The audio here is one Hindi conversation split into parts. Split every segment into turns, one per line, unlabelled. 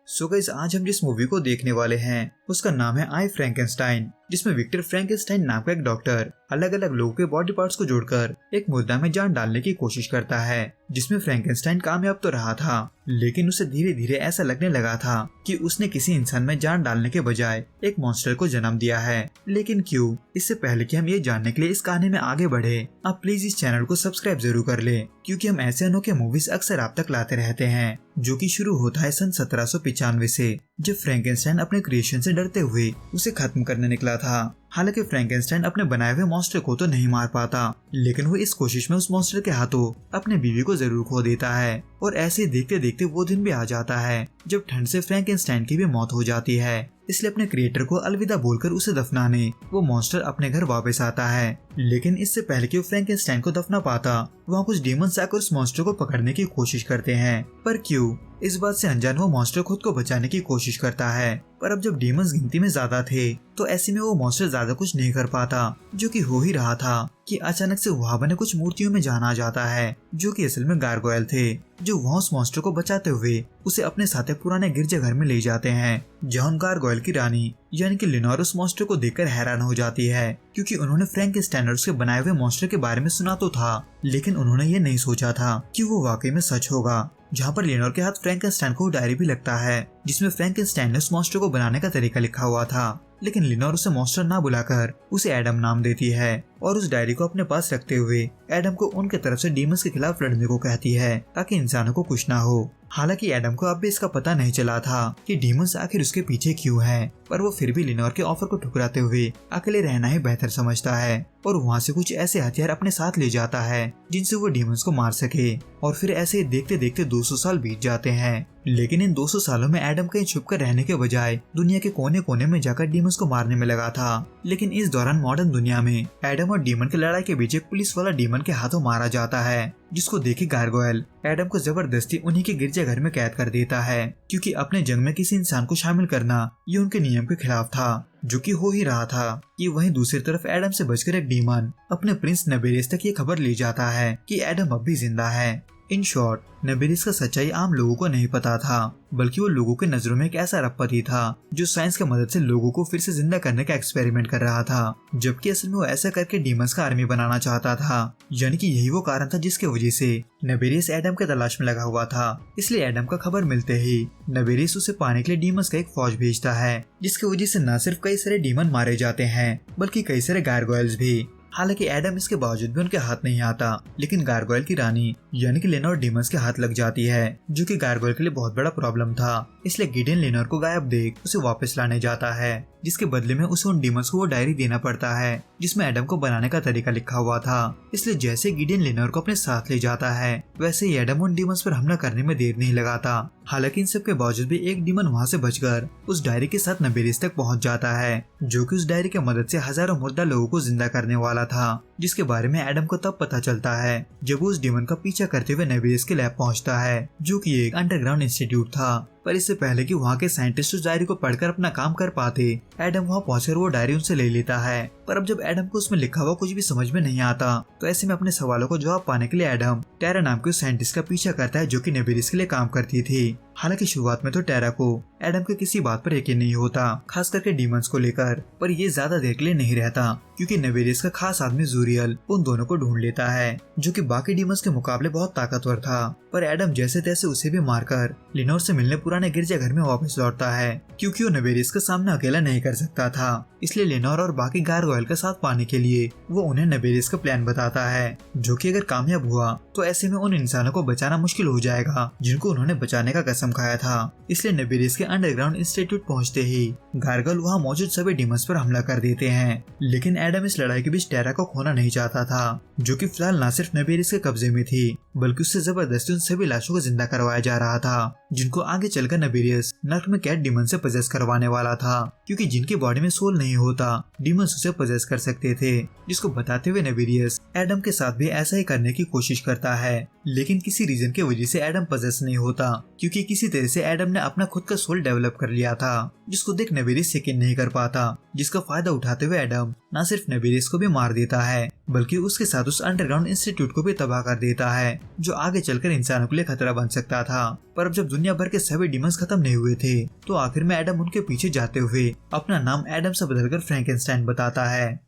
सो गाइस, आज हम जिस मूवी को देखने वाले हैं उसका नाम है आई फ्रैंकेनस्टाइन, जिसमें विक्टर फ्रैंकेनस्टाइन नाम का एक डॉक्टर अलग अलग लोगों के बॉडी पार्ट्स को जोड़कर एक मुर्दा में जान डालने की कोशिश करता है। जिसमें फ्रैंकेनस्टाइन कामयाब तो रहा था, लेकिन उसे धीरे धीरे ऐसा लगने लगा था कि उसने किसी इंसान में जान डालने के बजाय एक मॉन्स्टर को जन्म दिया है। लेकिन क्यों? इससे पहले कि हम ये जानने के लिए इस कहानी में आगे बढ़े, आप प्लीज इस चैनल को सब्सक्राइब जरूर कर ले, क्योंकि हम ऐसे अनोखे मूवीज अक्सर आप तक लाते रहते हैं, जो कि शुरू होता है सन 1795 से, जब फ्रैंकेनस्टाइन अपने क्रिएशन से डरते हुए उसे खत्म करने निकला था। हालांकि फ्रैंकेनस्टाइन अपने बनाए हुए मॉन्स्टर को तो नहीं मार पाता, लेकिन वो इस कोशिश में उस मॉन्स्टर के हाथों अपनी बीवी को जरूर खो देता है। और ऐसे देखते देखते वो दिन भी आ जाता है जब ठंड से फ्रैंकेनस्टाइन की भी मौत हो जाती है। इसलिए अपने क्रिएटर को अलविदा बोलकर उसे दफनाने वो मॉन्स्टर अपने घर वापस आता है। लेकिन इससे पहले कि वो फ्रैंकेनस्टाइन को दफना पाता, वहाँ कुछ डीमंस आकर उस मॉन्स्टर को पकड़ने की कोशिश करते हैं। पर क्यों? इस बात से अनजान वो मॉन्स्टर खुद को बचाने की कोशिश करता है। पर अब जब डीमंस गिनती में ज्यादा थे, तो ऐसे में वो मॉन्स्टर ज्यादा कुछ नहीं कर पाता। जो कि हो ही रहा था कि अचानक से वहाँ बने कुछ मूर्तियों में जान आ जाता है, जो कि असल में गारगोयल थे, जो वहाँ उस मॉन्स्टर को बचाते हुए उसे अपने साथ एक पुराने गिरजाघर में ले जाते हैं, जहाँ गारगोयल की रानी यानी कि लिनोर उस मॉन्स्टर को देखकर हैरान हो जाती है, क्योंकि उन्होंने फ्रैंकेनस्टाइन के बनाए हुए मॉन्स्टर के बारे में सुना तो था, लेकिन उन्होंने ये नहीं सोचा था कि वो वाकई में सच होगा। जहाँ पर लिनोर के हाथ फ्रैंकेनस्टाइन को डायरी भी लगता है, जिसमें फ्रैंकेनस्टाइन ने उस मॉन्स्टर को बनाने का तरीका लिखा हुआ था। लेकिन लिनोर उसे मॉन्स्टर ना बुलाकर उसे एडम नाम देती है, और उस डायरी को अपने पास रखते हुए एडम को उनके तरफ से डीमंस के खिलाफ लड़ने को कहती है, ताकि इंसानों को कुछ ना हो। हालांकि एडम को अब भी इसका पता नहीं चला था कि डीमंस आखिर उसके पीछे क्यों है, पर वो फिर भी लिनोर के ऑफर को ठुकराते हुए अकेले रहना ही बेहतर समझता है, और वहाँ से कुछ ऐसे हथियार अपने साथ ले जाता है जिनसे वो डीमंस को मार सके। और फिर ऐसे देखते देखते 200 साल बीत जाते हैं। लेकिन इन 200 सालों में एडम कहीं छुपकर रहने के बजाय दुनिया के कोने कोने में जाकर डीमंस को मारने में लगा था। लेकिन इस दौरान मॉडर्न दुनिया में एडम और डीमन की लड़ाई के बीच एक पुलिस वाला डीमन के हाथों मारा जाता है, जिसको देखे गारगोयल एडम को जबरदस्ती उन्हीं के गिरजाघर में कैद कर देता है, क्योंकि अपने जंग में किसी इंसान को शामिल करना ये उनके नियम के खिलाफ था। जो कि हो ही रहा था कि वहीं दूसरी तरफ एडम से बचकर एक डीमन अपने प्रिंस नबेरिस तक ये खबर ले जाता है कि एडम अब भी जिंदा है। इन शॉर्ट, नबेरिस का सच्चाई आम लोगों को नहीं पता था, बल्कि वो लोगों के नजरों में एक ऐसा रप्पति था जो साइंस की मदद से लोगों को फिर से जिंदा करने का एक्सपेरिमेंट कर रहा था, जबकि असल में वो ऐसा करके डीमंस का आर्मी बनाना चाहता था। यानी कि यही वो कारण था जिसकी वजह से नबेरिस एडम के तलाश में लगा हुआ था। इसलिए एडम का खबर मिलते ही नबेरिस उसे पाने के लिए डीमंस का एक फौज भेजता है, जिसकी वजह से न सिर्फ कई सारे डीमन मारे जाते हैं, बल्कि कई सारे गारगोयल्स भी। हालांकि एडम इसके बावजूद भी उनके हाथ नहीं आता, लेकिन गारगोयल की रानी यानी कि लिनोर डीमंस के हाथ लग जाती है, जो कि गारगोयल के लिए बहुत बड़ा प्रॉब्लम था। इसलिए गिडेन लिनोर को गायब देख उसे वापस लाने जाता है, जिसके बदले में उसे उन डीमंस को वो डायरी देना पड़ता है जिसमें एडम को बनाने का तरीका लिखा हुआ था। इसलिए जैसे गिडेन लिनोर को अपने साथ ले जाता है, वैसे ही एडम उन डीमंस पर हमला करने में देर नहीं लगाता। हालांकि इन सब के बावजूद भी एक डीमन वहाँ से बचकर उस डायरी के साथ नबेरिस तक पहुँच जाता है, जो कि उस डायरी की मदद से हजारों मुर्दा लोगों को जिंदा करने वाला था, जिसके बारे में एडम को तब पता चलता है जब वो उस डीमन का पीछा करते हुए नबेरिस के लैब पहुँचता है, जो कि एक अंडरग्राउंड इंस्टीट्यूट था। पर इससे पहले कि वहाँ के साइंटिस्ट उस डायरी को पढ़कर अपना काम कर पाते, एडम वहाँ पहुंचकर वो डायरी उनसे ले लेता है। पर अब जब एडम को उसमें लिखा हुआ कुछ भी समझ में नहीं आता, तो ऐसे में अपने सवालों को जवाब पाने के लिए एडम टेरा नाम के उस साइंटिस्ट का पीछा करता है, जो कि नबेरिस के लिए काम करती थी। हालांकि शुरुआत में तो टेरा को एडम के किसी बात पर यकीन नहीं होता, खास करके डीमंस को लेकर, पर ये ज्यादा देर के लिए नहीं रहता, क्योंकि नबेरिस का खास आदमी जूरियल उन दोनों को ढूंढ लेता है, जो कि बाकी डीमंस के मुकाबले बहुत ताकतवर था। पर एडम जैसे तैसे उसे भी मारकर लिनोर से मिलने पुराने गिरजाघर में वापस लौटता है, क्योंकि वो नबेरिस का सामना अकेला नहीं कर सकता था। इसलिए लिनोर और बाकी गारगोयल का साथ पाने के लिए वो उन्हें नबेरिस का प्लान बताता है, जो कि अगर कामयाब हुआ तो ऐसे में उन इंसानों को बचाना मुश्किल हो जाएगा जिनको उन्होंने बचाने का कसम खाया था। इसलिए नबेरिस के अंडरग्राउंड इंस्टीट्यूट पहुंचते ही गारगोयल वहां मौजूद सभी डीमंस पर हमला कर देते हैं। लेकिन एडम इस लड़ाई के बीच टेरा को खोना नहीं चाहता था, जो कि फिलहाल न सिर्फ नबेरिस के कब्जे में थी, बल्कि उससे जबरदस्ती उन सभी लाशों को जिंदा करवाया जा रहा था, जिनको आगे चलकर नबेरिस नर्क में कैद डीमन से पजेस करवाने वाला था। क्योंकि जिनके बॉडी में सोल नहीं होता डीमंस उसे पजेस कर सकते थे, जिसको बताते हुए नेविरियस एडम के साथ भी ऐसा ही करने की कोशिश करता है। लेकिन किसी रीजन की वजह से एडम पजेस नहीं होता, क्योंकि किसी तरह से एडम ने अपना खुद का सोल डेवलप कर लिया था, जिसको देख नेविरियस यकीन नहीं कर पाता, जिसका फायदा उठाते हुए एडम न सिर्फ नेविरियस को भी मार देता है बल्कि उसके साथ उस अंडरग्राउंड इंस्टीट्यूट को भी तबाह कर देता है, जो आगे चलकर इंसानों के लिए खतरा बन सकता था। पर अब जब दुनिया भर के सभी डीमंस खत्म नहीं हुए थे तो आखिर में एडम उनके पीछे जाते हुए अपना नाम एडम से बदलकर फ्रैंकेनस्टाइन बताता है।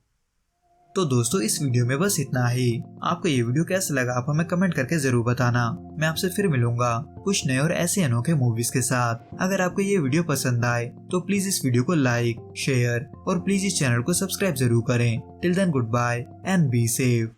तो दोस्तों इस वीडियो में बस इतना ही। आपको ये वीडियो कैसा लगा आप हमें कमेंट करके जरूर बताना। मैं आपसे फिर मिलूंगा कुछ नए और ऐसे अनोखे मूवीज के साथ। अगर आपको ये वीडियो पसंद आए तो प्लीज इस वीडियो को लाइक, शेयर और प्लीज इस चैनल को सब्सक्राइब जरूर करें। Till then goodbye and be safe.